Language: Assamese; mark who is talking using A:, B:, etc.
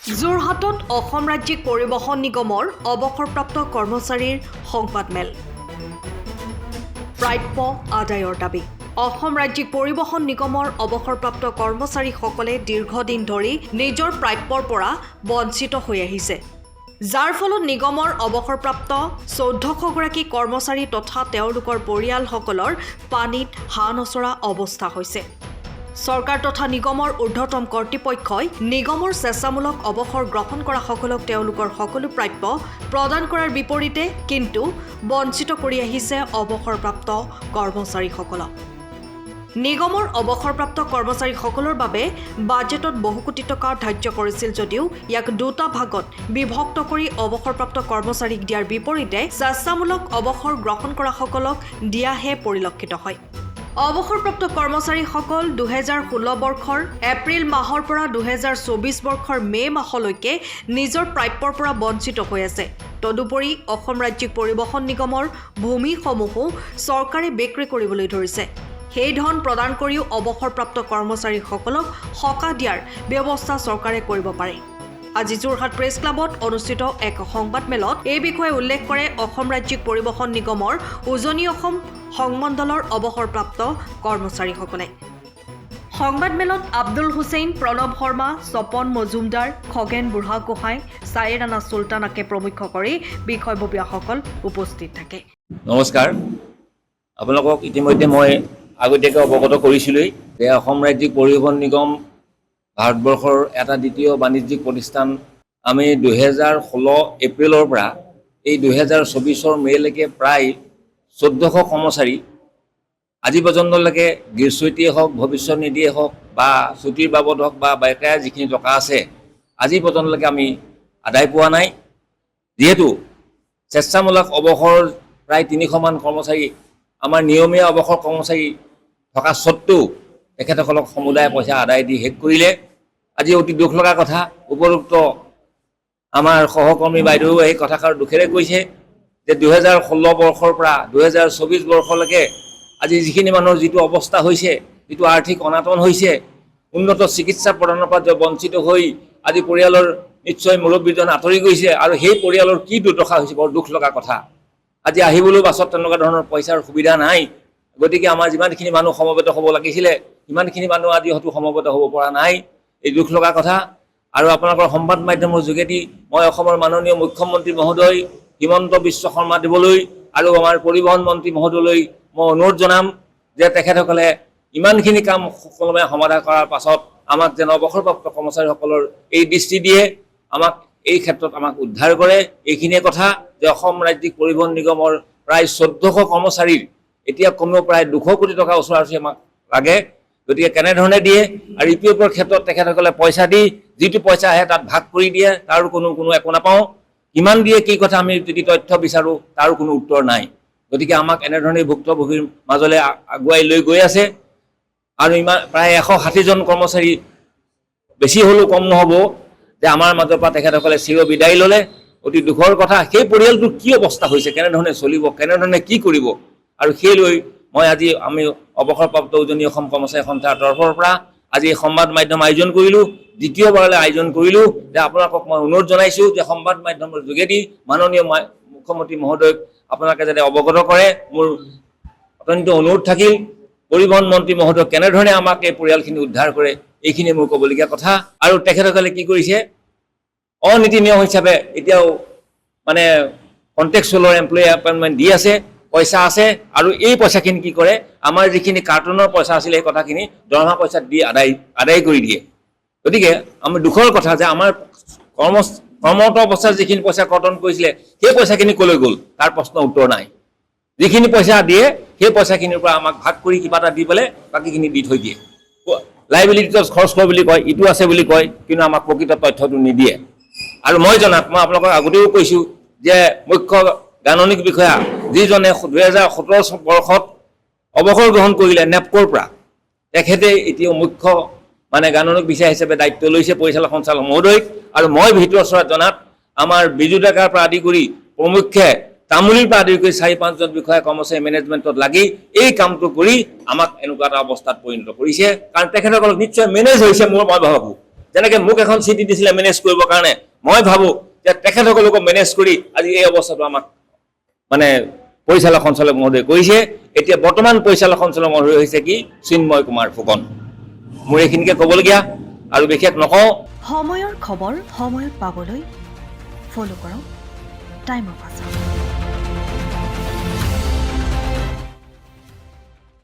A: যোৰহাটত অসম ৰাজ্যিক পৰিবহণ নিগমৰ অৱসৰপ্ৰাপ্ত কৰ্মচাৰীৰ সংবাদমেল। প্ৰাপ্য আদায়ৰ দাবী। অসম ৰাজ্যিক পৰিবহণ নিগমৰ অৱসৰপ্ৰাপ্ত কৰ্মচাৰীসকলে দীৰ্ঘদিন ধৰি নিজৰ প্ৰাপ্যৰ পৰা বঞ্চিত হৈ আহিছে, যাৰ ফলত নিগমৰ অৱসৰপ্ৰাপ্ত ১৪০০গৰাকী কৰ্মচাৰী তথা তেওঁলোকৰ পৰিয়ালসকলৰ পানীত হাঁহ নচৰা অৱস্থা হৈছে। চৰকাৰ তথা নিগমৰ ঊৰ্ধ্বতম কৰ্তৃপক্ষই নিগমৰ স্বেচ্ছামূলক অৱসৰ গ্ৰহণ কৰাসকলক তেওঁলোকৰ সকলো প্ৰাপ্য প্ৰদান কৰাৰ বিপৰীতে কিন্তু বঞ্চিত কৰি আহিছে অৱসৰপ্ৰাপ্ত কৰ্মচাৰীসকলক। নিগমৰ অৱসৰপ্ৰাপ্ত কৰ্মচাৰীসকলৰ বাবে বাজেটত বহু কোটি টকা ধাৰ্য কৰিছিল যদিও ইয়াক দুটা ভাগত বিভক্ত কৰি অৱসৰপ্ৰাপ্ত কৰ্মচাৰীক দিয়াৰ বিপৰীতে স্বেচ্ছামূলক অৱসৰ গ্ৰহণ কৰাসকলক দিয়াহে পৰিলক্ষিত হয়। অৱসৰপ্ৰাপ্ত কৰ্মচাৰীসকল ২০১৬ বৰ্ষৰ এপ্ৰিল মাহৰ পৰা ২০২৪ বৰ্ষৰ মে' মাহলৈকে নিজৰ প্ৰাপ্যৰ পৰা বঞ্চিত হৈ আছে। তদুপৰি অসম ৰাজ্যিক পৰিবহণ নিগমৰ ভূমিসমূহো চৰকাৰে বিক্ৰী কৰিবলৈ ধৰিছে। সেই ধন প্ৰদান কৰিও অৱসৰপ্ৰাপ্ত কৰ্মচাৰীসকলক সকাহ দিয়াৰ ব্যৱস্থা চৰকাৰে কৰিব পাৰে। আজি যোৰহাট প্ৰেছ ক্লাবত অনুষ্ঠিত এক সংবাদমেলত এই বিষয়ে উল্লেখ কৰে অসম ৰাজ্যিক পৰিবহণ নিগমৰ উজনি অসম সংমণ্ডলৰ অৱসৰপ্ৰাপ্ত কৰ্মচাৰীসকলে। সংবাদমেলত আব্দুল হুছেইন, প্ৰণৱ শৰ্মা, স্বপন মজুমদাৰ, খগেন বুঢ়াগোহাঁই, ছায়েৰ ৰাণা চুলতানাকে প্ৰমুখ কৰি বিষয়ববীয়াসকল উপস্থিত থাকে।
B: নমস্কাৰ, আপোনালোকক ইতিমধ্যে মই আগতীয়াকৈ অৱগত কৰিছিলোঁই যে অসম ৰাজ্যিক পৰিবহণ নিগম ভাৰতবৰ্ষৰ এটা দ্বিতীয় বাণিজ্যিক প্ৰতিষ্ঠান। আমি ২০১৬ এপ্ৰিলৰ পৰা এই ২০২৪ মে'লৈকে প্ৰায় ১৪০০ কৰ্মচাৰী আজি পৰ্যন্তলৈকে গ্ৰীষ্মতিয়ে হওক, ভৱিষ্যত নিধিয়ে হওক বা ছুটিৰ বাবদ হওক বা বেকাৰীয়া যিখিনি টকা আছে আজি পৰ্যন্তলৈকে আমি আদায় পোৱা নাই। যিহেতু স্বেচ্ছামূলক অৱসৰ প্ৰায় ৩০০মান কৰ্মচাৰী আমাৰ নিয়মীয়া অৱসৰ কৰ্মচাৰী থকা স্বত্বেও তেখেতসকলক সমুদায় পইচা আদায় দি শেষ কৰিলে। আজি অতি দুখ লগা কথা, উপৰোক্ত আমাৰ সহকৰ্মী বাইদেৱেও এই কথাষাৰ দুখেৰে কৈছে যে ২০১৬ বৰ্ষৰ পৰা ২০২৪ বৰ্ষলৈকে আজি যিখিনি মানুহৰ যিটো অৱস্থা হৈছে, যিটো আৰ্থিক অনাটন হৈছে, উন্নত চিকিৎসা প্ৰদানৰ পৰা বঞ্চিত হৈ আজি পৰিয়ালৰ নিশ্চয় মুৰব্বীজন আঁতৰি গৈছে আৰু সেই পৰিয়ালৰ কি দুৰ্দশা হৈছে, বৰ দুখ লগা কথা। আজি আহিবলৈ বাছত তেনেকুৱা ধৰণৰ পইচাৰ সুবিধা নাই। গতিকে আমাৰ যিমানখিনি মানুহ সমবেত হ'ব লাগিছিলে সিমানখিনি মানুহ আজি হয়তো সমবেত হ'ব পৰা নাই। এই দুখ লগা কথা। আৰু আপোনালোকৰ সংবাদ মাধ্যমৰ যোগেদি মই অসমৰ মাননীয় মুখ্যমন্ত্ৰী মহোদয় হিমন্ত বিশ্ব শৰ্মা দেৱলৈ আৰু আমাৰ পৰিবহণ মন্ত্ৰী মহোদয়লৈ মই অনুৰোধ জনাম যে তেখেতসকলে ইমানখিনি কাম সুকলমে সমাধা কৰাৰ পাছত আমাক যেন অৱসৰপ্ৰাপ্ত কৰ্মচাৰীসকলৰ এই দৃষ্টি দিয়ে, আমাক এই ক্ষেত্ৰত আমাক উদ্ধাৰ কৰে। এইখিনিয়ে কথা যে অসম ৰাজ্যিক পৰিবহণ নিগমৰ প্ৰায় ১৪০০ কৰ্মচাৰীৰ এতিয়া কমেও প্ৰায় ২০০ কোটি টকা ওচৰা-ওচৰি আমাক লাগে। গতিকে কেনেধৰণে দিয়ে আৰু ইপিএফৰ ক্ষেত্ৰত তেখেতসকলে পইচা দি যিটো পইচা আহে তাত ভাগ কৰি দিয়ে, তাৰো কোনো একো নাপাওঁ। কিমান দিয়ে কি কথা আমি যদি তথ্য বিচাৰোঁ তাৰো কোনো উত্তৰ নাই। গতিকে আমাক এনেধৰণে ভুক্তভোগীৰ মাজলৈ আগুৱাই লৈ গৈ আছে। আৰু ইমান প্ৰায় ১৬০জন কৰ্মচাৰী, বেছি হ'লেও কম নহ'ব, যে আমাৰ মাজৰ পৰা তেখেতসকলে চিৰ বিদায় ল'লে। অতি দুখৰ কথা। সেই পৰিয়ালটোৰ কি অৱস্থা হৈছে, কেনেধৰণে চলিব, কেনেধৰণে কি কৰিব, আৰু সেই লৈ মই আজি আমি অৱসৰপ্ৰাপ্ত উজনি অসম কৰ্মচাৰী সন্থাৰ তৰফৰ পৰা আজি সংবাদ মাধ্যম আয়োজন কৰিলোঁ। দ্বিতীয়বাৰলৈ আয়োজন কৰিলোঁ যে আপোনালোকক মই অনুৰোধ জনাইছোঁ যে সংবাদ মাধ্যমৰ যোগেদি মাননীয় মুখ্যমন্ত্ৰী মহোদয়ক আপোনালোকে যাতে অৱগত কৰে, মোৰ অত্যন্ত অনুৰোধ থাকিল। পৰিবহণ মন্ত্ৰী মহোদয় কেনেধৰণে আমাক এই পৰিয়ালখিনি উদ্ধাৰ কৰে, এইখিনি মোৰ ক'বলগীয়া কথা। আৰু তেখেতসকলে কি কৰিছে, অনীতি নিয়ম হিচাপে এতিয়াও মানে কণ্টেক্সুৱেলৰ এমপ্লয়ী এপইণ্টমেণ্ট দি আছে, পইচা আছে। আৰু এই পইচাখিনি কি কৰে, আমাৰ যিখিনি কাৰ্টুনৰ পইচা আছিলে সেই কথাখিনি দৰমহা পইচাত দি আদায় কৰি দিয়ে। গতিকে আমি দুখৰ কথা যে আমাৰ কৰ্মৰত অৱস্থাত যিখিনি পইচা কৰ্তন কৰিছিলে সেই পইচাখিনি ক'লৈ গ'ল তাৰ প্ৰশ্নৰ উত্তৰ নাই। যিখিনি পইচা দিয়ে সেই পইচাখিনিৰ পৰা আমাক ভাগ কৰি কিবা এটা দি পেলাই বাকীখিনি দি থৈ দিয়ে। লাইবিলিটিত খৰচ কৰে বুলি কয়, ইটো আছে বুলি কয়, কিন্তু আমাক প্ৰকৃত তথ্যটো নিদিয়ে। আৰু মই আপোনালোকক আগতেও কৈছোঁ যে মুখ্য গাণনিক বিষয়া যিজনে ২০১৭ বৰ্ষত অৱসৰ গ্ৰহণ কৰিলে নেপকৰ পৰা, তেখেতে এতিয়াও মুখ্য গাণনিক বিষয়া হিচাপে দায়িত্ব লৈছে পৰিচালক সঞ্চালক মহোদয়ক। আৰু মই ভিতৰৰ ওচৰত জনাত আমাৰ বিজু ডেকাৰ পৰা আদি কৰি প্ৰমুখ্যে তামুলীৰ পৰা আদি কৰি ৪-৫জন বিষয়া কৰ্মচাৰী মেনেজমেণ্টত লাগি এই কামটো কৰি আমাক এনেকুৱা এটা অৱস্থাত পৰিণত কৰিছে। কাৰণ তেখেতসকলক নিশ্চয় মেনেজ হৈছে মই ভাবোঁ, যেনেকৈ মোক এখন চিটি দিছিলে মেনেজ কৰিবৰ কাৰণে, মই ভাবোঁ যে তেখেতসকলকো মেনেজ কৰি আজি এই অৱস্থাটো আমাক মানে পৰিচালক সঞ্চালক মহোদয় কৰিছে। এতিয়া বৰ্তমান পৰিচালক সঞ্চালক মহোদয় হৈছে কি চিন্ময় কুমাৰ ফুকন। মোৰ এইখিনিকে ক'বলগীয়া আৰু বিশেষ নকওঁ।
A: সময়ৰ খবৰ সময়ত পাবলৈ ফ'ল' কৰক টাইম অফ আছাম।